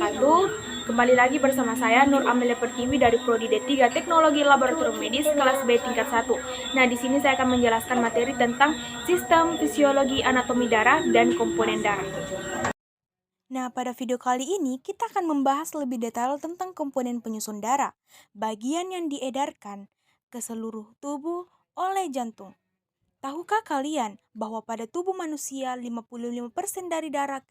wabarakatuh. Kembali lagi bersama saya Nur Amelia Pertiwi dari Prodi D3 Teknologi Laboratorium Medis kelas B tingkat 1. Nah, di sini saya akan menjelaskan materi tentang sistem fisiologi anatomi darah dan komponen darah. Nah, pada video kali ini kita akan membahas lebih detail tentang komponen penyusun darah, bagian yang diedarkan ke seluruh tubuh oleh jantung. Tahukah kalian bahwa pada tubuh manusia 55% dari darah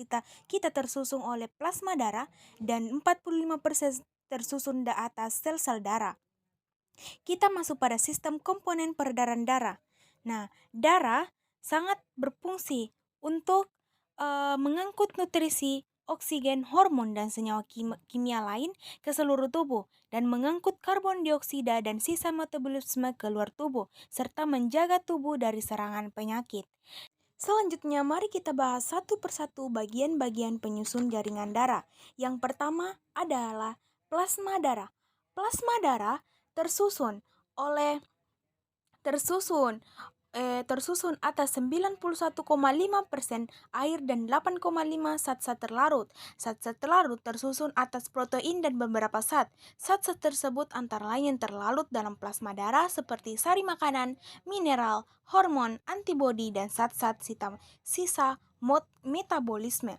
kita tersusun oleh plasma darah dan 45% tersusun di atas sel-sel darah. Kita masuk pada sistem komponen peredaran darah. Nah, darah sangat berfungsi untuk mengangkut nutrisi, oksigen, hormon, dan senyawa kimia lain ke seluruh tubuh dan mengangkut karbon dioksida dan sisa metabolisme keluar tubuh serta menjaga tubuh dari serangan penyakit. Selanjutnya, mari kita bahas satu persatu bagian-bagian penyusun jaringan darah. Yang pertama adalah plasma darah. Plasma darah tersusun atas 91,5% air dan 8,5 zat-zat terlarut. Zat-zat terlarut tersusun atas protein dan beberapa zat. Zat-zat tersebut antara lain yang terlarut dalam plasma darah seperti sari makanan, mineral, hormon, antibodi, dan zat-zat sisa metabolisme.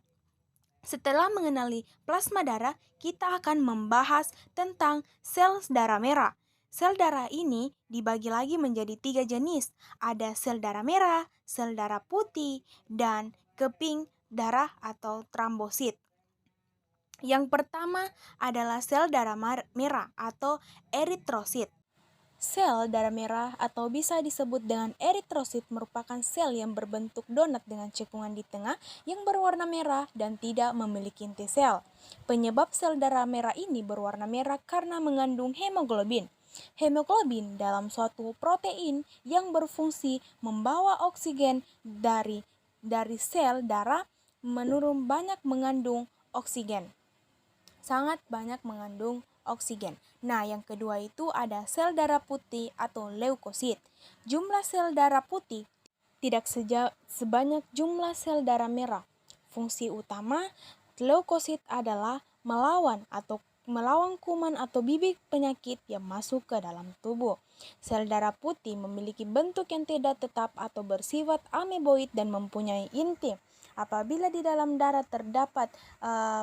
Setelah mengenali plasma darah, kita akan membahas tentang sel darah merah. Sel darah ini dibagi lagi menjadi 3 jenis. Ada sel darah merah, sel darah putih, dan keping darah atau trombosit. Yang pertama adalah sel darah merah atau eritrosit. Sel darah merah atau bisa disebut dengan eritrosit merupakan sel yang berbentuk donat dengan cekungan di tengah yang berwarna merah dan tidak memiliki inti sel. Penyebab sel darah merah ini berwarna merah karena mengandung hemoglobin. Hemoglobin dalam suatu protein yang berfungsi membawa oksigen dari sel darah menurun banyak mengandung oksigen. Sangat banyak mengandung oksigen. Nah, yang kedua itu ada sel darah putih atau leukosit. Jumlah sel darah putih tidak sebanyak jumlah sel darah merah. Fungsi utama leukosit adalah melawan kuman atau bibit penyakit yang masuk ke dalam tubuh. Sel darah putih memiliki bentuk yang tidak tetap atau bersifat ameboid dan mempunyai inti. Apabila di dalam darah terdapat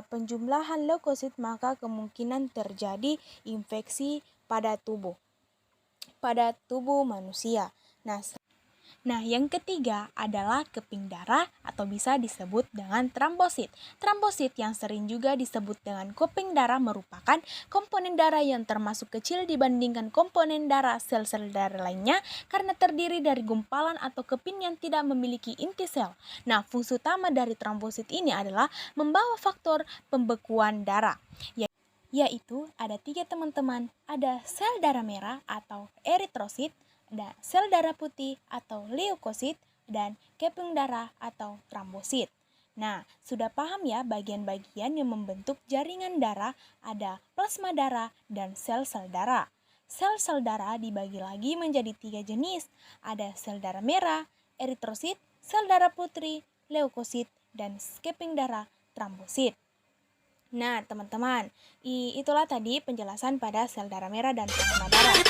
penjumlahan leukosit, maka kemungkinan terjadi infeksi pada tubuh manusia. Nah, yang ketiga adalah keping darah atau bisa disebut dengan trombosit. Trombosit yang sering juga disebut dengan keping darah merupakan komponen darah yang termasuk kecil dibandingkan komponen darah sel-sel darah lainnya karena terdiri dari gumpalan atau keping yang tidak memiliki inti sel. Nah, fungsi utama dari trombosit ini adalah membawa faktor pembekuan darah. Yaitu ada 3 teman-teman, ada sel darah merah atau eritrosit, ada sel darah putih atau leukosit, dan keping darah atau trombosit. Nah, sudah paham ya bagian-bagian yang membentuk jaringan darah, ada plasma darah dan sel-sel darah. Sel-sel darah dibagi lagi menjadi 3 jenis, ada sel darah merah, eritrosit, sel darah putih, leukosit, dan keping darah trombosit. Nah, teman-teman, itulah tadi penjelasan pada sel darah merah dan plasma darah.